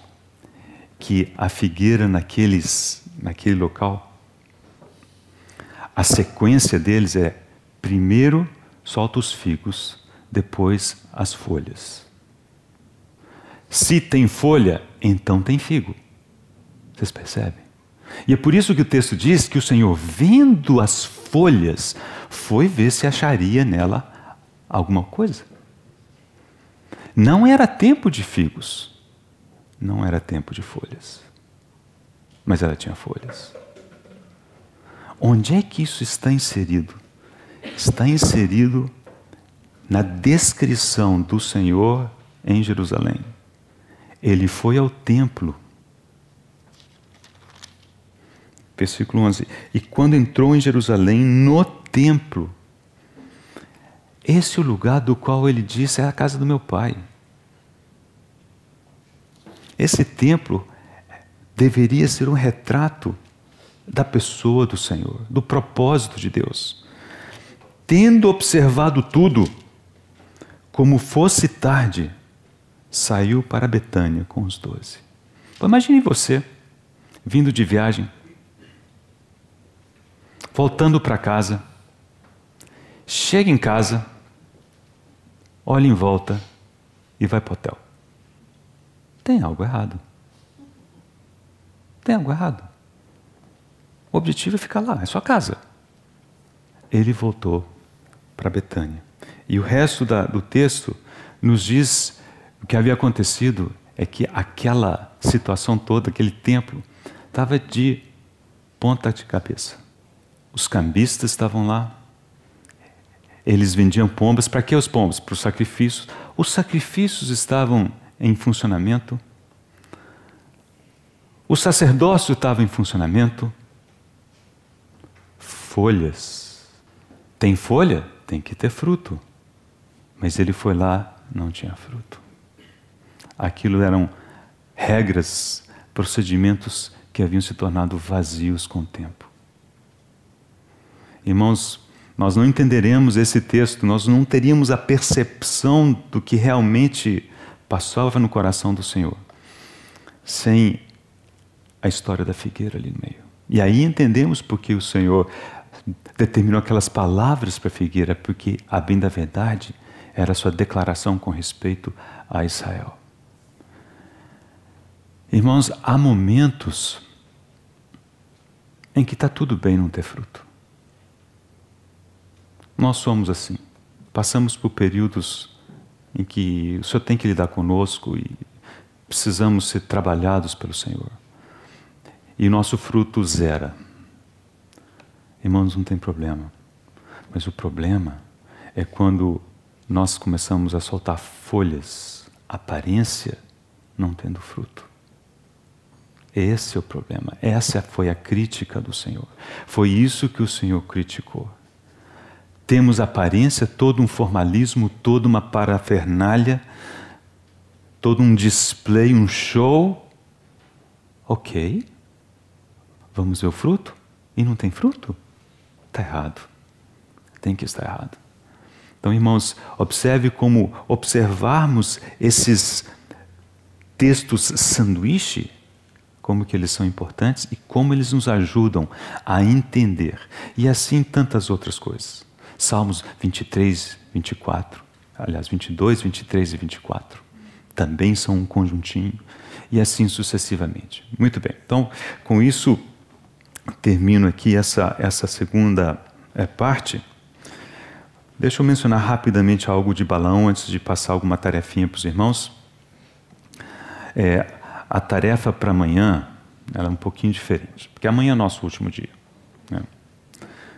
que a figueira naquele local, a sequência deles é: primeiro solta os figos, depois as folhas. Se tem folha, então tem figo. Vocês percebem? E é por isso que o texto diz que o Senhor, vendo as folhas, foi ver se acharia nela alguma coisa. Não era tempo de figos, não era tempo de folhas, mas ela tinha folhas. Onde é que isso está inserido? Está inserido na descrição do Senhor em Jerusalém. Ele foi ao templo. Versículo 11. E quando entrou em Jerusalém, no templo, esse é o lugar do qual ele disse: é a casa do meu pai. Esse templo deveria ser um retrato da pessoa do Senhor, do propósito de Deus. Tendo observado tudo, como fosse tarde, saiu para Betânia com os 12. Imagine você, vindo de viagem, voltando para casa, chega em casa, olha em volta e vai para o hotel. Tem algo errado. Tem algo errado. O objetivo é ficar lá, é sua casa. Ele voltou para Betânia. E o resto do texto nos diz o que havia acontecido é que aquela situação toda, aquele templo, estava de ponta de cabeça. Os cambistas estavam lá. Eles vendiam pombas. Para que os pombas? Para os sacrifícios. Os sacrifícios estavam em funcionamento. O sacerdócio estava em funcionamento. Folhas. Tem folha? tem que ter fruto. Mas ele foi lá, não tinha fruto. Aquilo eram regras, procedimentos que haviam se tornado vazios com o tempo. Irmãos, nós não entenderemos esse texto, nós não teríamos a percepção do que realmente passava no coração do Senhor, sem a história da figueira ali no meio. E aí entendemos porque o Senhor determinou aquelas palavras para a figueira, porque, a bem da verdade, era a sua declaração com respeito a Israel. Irmãos, há momentos em que está tudo bem não ter fruto. Nós somos assim. Passamos por períodos em que o Senhor tem que lidar conosco e precisamos ser trabalhados pelo Senhor. E o nosso fruto zera. Irmãos, não tem problema. Mas o problema é quando nós começamos a soltar folhas, aparência, não tendo fruto. Esse é o problema. Essa foi a crítica do Senhor. Foi isso que o Senhor criticou. Temos aparência, todo um formalismo, toda uma parafernália, todo um display, um show. Ok. Vamos ver o fruto? E não tem fruto? Está errado. Tem que estar errado. Então, irmãos, observe como observarmos esses textos sanduíche, como que eles são importantes e como eles nos ajudam a entender. E assim tantas outras coisas. Salmos 23, 24, aliás, 22, 23 e 24. Também são um conjuntinho. E assim sucessivamente. Muito bem. Então, com isso, termino aqui essa segunda parte. Deixa eu mencionar rapidamente algo de Balaão antes de passar alguma tarefinha para os irmãos. A tarefa para amanhã ela é um pouquinho diferente, porque amanhã é nosso último dia, né?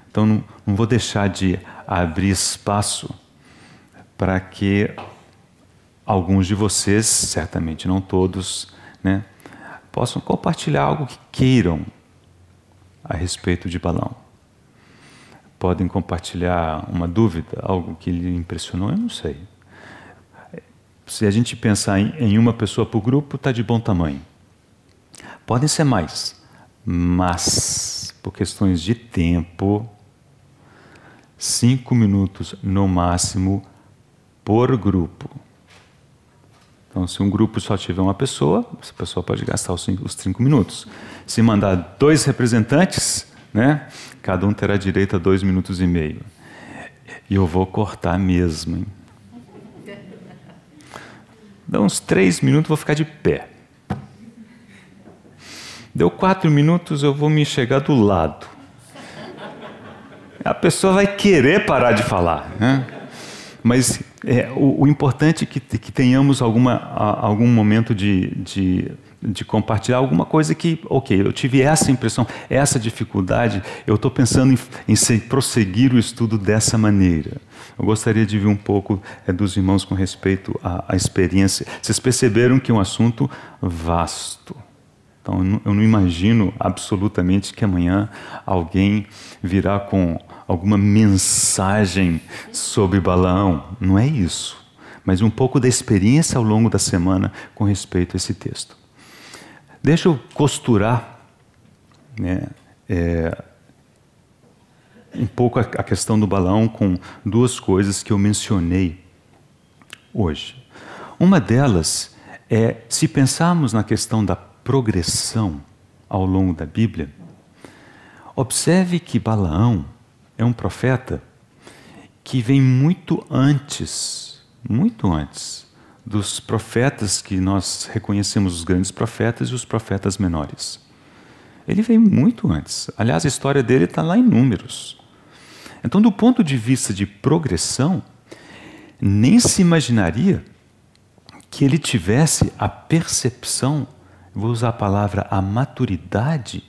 Então não vou deixar de abrir espaço para que alguns de vocês, certamente não todos, né, possam compartilhar algo que queiram a respeito de Balaão. Podem compartilhar uma dúvida, algo que lhe impressionou, eu não sei. Se a gente pensar em uma pessoa por grupo, está de bom tamanho. Podem ser mais, mas por questões de tempo, 5 minutos no máximo por grupo. Então, se um grupo só tiver uma pessoa, essa pessoa pode gastar os 5 minutos. Se mandar 2 representantes, né, cada um terá direito a 2 minutos e meio. E eu vou cortar mesmo, hein? Dá uns 3 minutos, vou ficar de pé. Deu 4 minutos, eu vou me chegar do lado. A pessoa vai querer parar de falar, né? Mas o importante é que tenhamos algum momento de compartilhar alguma coisa que, ok, eu tive essa impressão, essa dificuldade, eu estou pensando em prosseguir o estudo dessa maneira. Eu gostaria de ver um pouco dos irmãos com respeito à experiência. Vocês perceberam que é um assunto vasto. Então, eu não imagino absolutamente que amanhã alguém virá com alguma mensagem sobre Balaão. Não é isso. Mas um pouco da experiência ao longo da semana com respeito a esse texto. Deixa eu costurar, né, um pouco a questão do Balaão com 2 coisas que eu mencionei hoje. Uma delas é, se pensarmos na questão da progressão ao longo da Bíblia, observe que Balaão é um profeta que vem muito antes dos profetas que nós reconhecemos, os grandes profetas e os profetas menores. Ele vem muito antes. Aliás, a história dele está lá em Números. Então, do ponto de vista de progressão, nem se imaginaria que ele tivesse a percepção, vou usar a palavra, a maturidade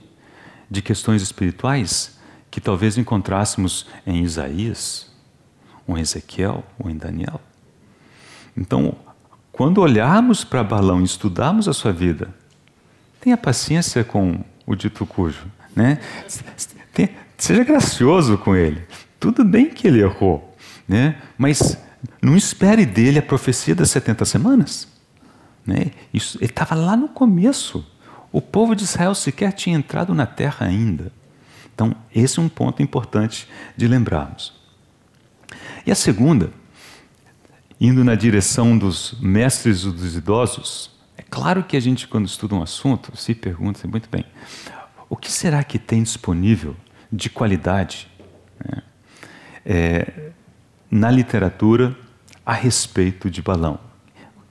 de questões espirituais que talvez encontrássemos em Isaías, ou em Ezequiel, ou em Daniel. Então, quando olharmos para Balaão e estudarmos a sua vida, tenha paciência com o dito cujo, né? Seja gracioso com ele. Tudo bem que ele errou, né? Mas não espere dele a profecia das 70 semanas. Né? Isso, ele estava lá no começo. O povo de Israel sequer tinha entrado na terra ainda. Então, esse é um ponto importante de lembrarmos. E a segunda, indo na direção dos mestres e dos idosos, é claro que a gente, quando estuda um assunto, se pergunta muito bem, o que será que tem disponível de qualidade, né, na literatura a respeito de Balaão?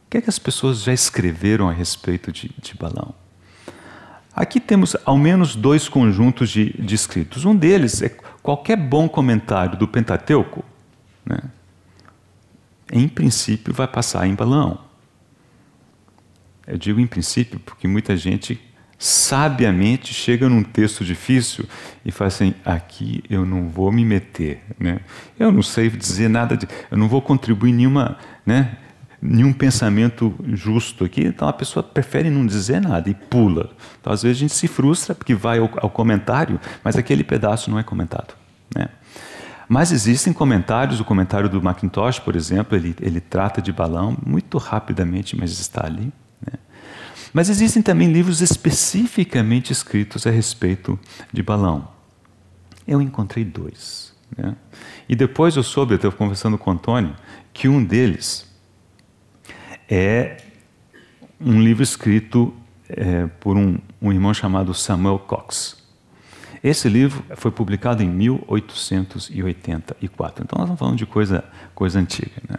O que é que as pessoas já escreveram a respeito de Balaão? Aqui temos ao menos 2 conjuntos de escritos. Um deles é qualquer bom comentário do Pentateuco, né, em princípio vai passar em Balaão. Eu digo em princípio porque muita gente sabiamente chega num texto difícil e fala assim, aqui eu não vou me meter, né? Eu não sei dizer nada, eu não vou contribuir nenhum pensamento justo aqui, então a pessoa prefere não dizer nada e pula. Então às vezes a gente se frustra porque vai ao comentário, mas aquele pedaço não é comentado, né? Mas existem comentários, o comentário do Mackintosh, por exemplo, ele trata de Balaão muito rapidamente, mas está ali, né? Mas existem também livros especificamente escritos a respeito de Balaão. Eu encontrei 2. Né? E depois eu soube, eu estava conversando com o Antônio, que um deles é um livro escrito por um irmão chamado Samuel Cox. Esse livro foi publicado em 1884. Então nós estamos falando de coisa antiga. Né?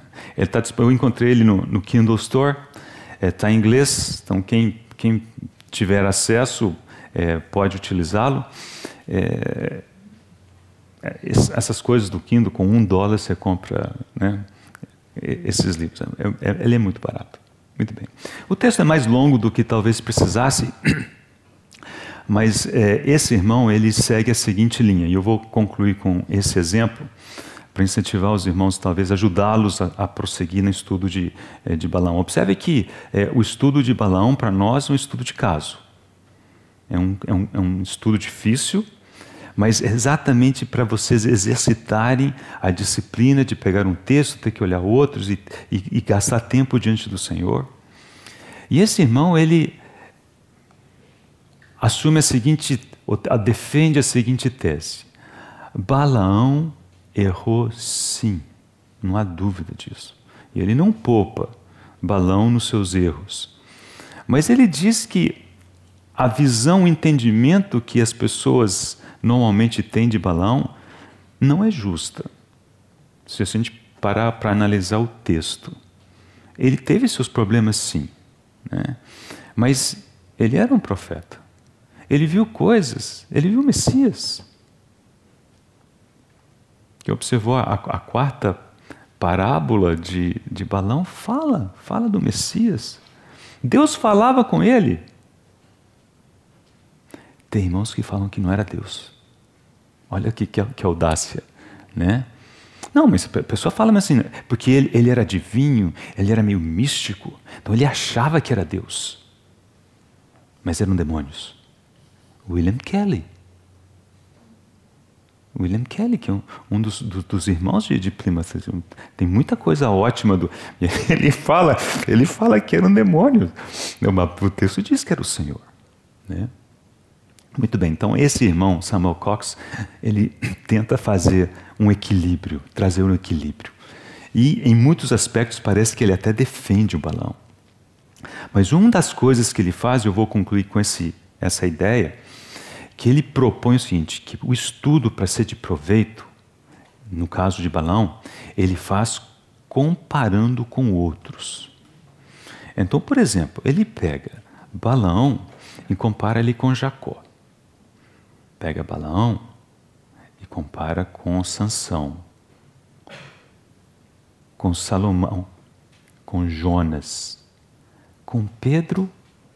Eu encontrei ele no Kindle Store. Está em inglês, então quem tiver acesso pode utilizá-lo. Essas coisas do Kindle, com $1 você compra, né, esses livros. Ele é muito barato. Muito bem. O texto é mais longo do que talvez precisasse, mas esse irmão ele segue a seguinte linha, e eu vou concluir com esse exemplo, para incentivar os irmãos, talvez ajudá-los a prosseguir no estudo de Balaão. Observe que o estudo de Balaão, para nós, é um estudo de caso. É um estudo difícil, mas exatamente para vocês exercitarem a disciplina de pegar um texto, ter que olhar outros e gastar tempo diante do Senhor. E esse irmão, ele assume defende a seguinte tese. Balaão errou sim, não há dúvida disso. E ele não poupa Balaão nos seus erros. Mas ele diz que a visão, o entendimento que as pessoas normalmente têm de Balaão não é justa. Se a gente parar para analisar o texto, ele teve seus problemas sim, né? Mas ele era um profeta. Ele viu coisas, ele viu o Messias. Que observou a quarta parábola de Balaão, fala do Messias. Deus falava com ele. Tem irmãos que falam que não era Deus. Olha aqui que audácia, né? Não, mas a pessoa fala assim, porque ele era adivinho, ele era meio místico, então ele achava que era Deus. Mas eram demônios. William Kelly, que é um dos irmãos de Plymouth, tem muita coisa ótima. Ele fala que era um demônio. O texto diz que era o Senhor. Né? Muito bem, então esse irmão, Samuel Cox, ele tenta fazer um equilíbrio, trazer um equilíbrio. E em muitos aspectos parece que ele até defende o Balaão. Mas uma das coisas que ele faz, eu vou concluir com essa ideia, que ele propõe o seguinte, que o estudo, para ser de proveito, no caso de Balaão, ele faz comparando com outros. Então, por exemplo, ele pega Balaão e compara ele com Jacó. Pega Balaão e compara com Sansão, com Salomão, com Jonas, com Pedro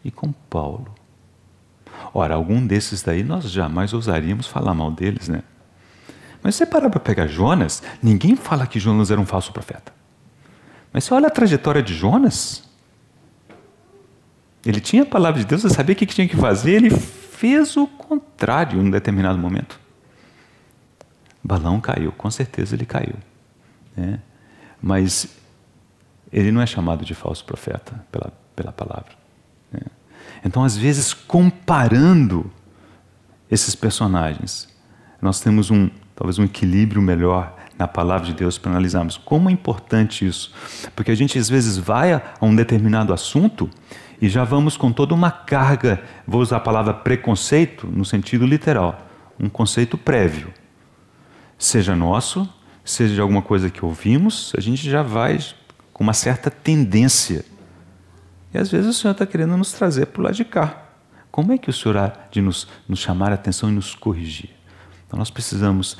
e com Paulo. Ora, algum desses daí nós jamais ousaríamos falar mal deles, né? Mas se você parar para pegar Jonas, ninguém fala que Jonas era um falso profeta. Mas você olha a trajetória de Jonas, ele tinha a palavra de Deus, ele sabia o que tinha que fazer, ele fez o contrário em um determinado momento. Balaão caiu, com certeza ele caiu. né? Mas ele não é chamado de falso profeta pela palavra, né? Então, às vezes, comparando esses personagens, nós temos talvez um equilíbrio melhor na palavra de Deus para analisarmos como é importante isso. Porque a gente às vezes vai a um determinado assunto e já vamos com toda uma carga, vou usar a palavra preconceito no sentido literal, um conceito prévio. Seja nosso, seja de alguma coisa que ouvimos, a gente já vai com uma certa tendência. E às vezes o Senhor está querendo nos trazer para o lado de cá. Como é que o Senhor há de nos chamar a atenção e nos corrigir? Então nós precisamos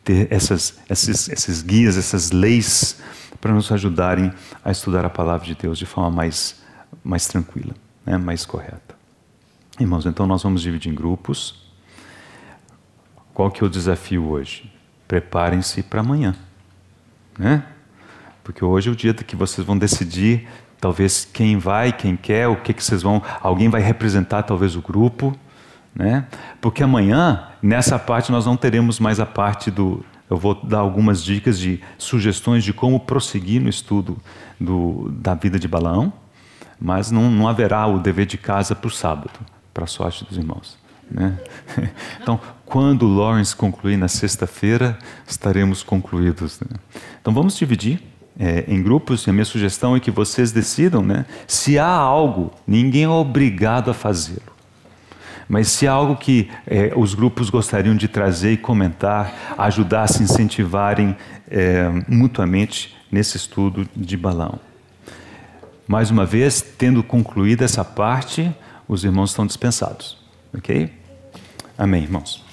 ter esses guias, essas leis para nos ajudarem a estudar a palavra de Deus de forma mais tranquila, né? Mais correta. Irmãos, então nós vamos dividir em grupos. Qual que é o desafio hoje? Preparem-se para amanhã, né? Porque hoje é o dia que vocês vão decidir talvez quem vai, quem quer, o que vocês vão... Alguém vai representar talvez o grupo, né? Porque amanhã, nessa parte, nós não teremos mais a parte do... Eu vou dar algumas dicas de sugestões de como prosseguir no estudo da vida de Balaão, mas não haverá o dever de casa para o sábado, para a sorte dos irmãos, né? Então, quando o Lawrence concluir na sexta-feira, estaremos concluídos, né? Então, vamos dividir em grupos, e a minha sugestão é que vocês decidam, né? Se há algo, ninguém é obrigado a fazê-lo. Mas se há algo que os grupos gostariam de trazer e comentar, ajudar a se incentivarem mutuamente nesse estudo de Balaão. Mais uma vez, tendo concluído essa parte, os irmãos estão dispensados. Ok? Amém, irmãos.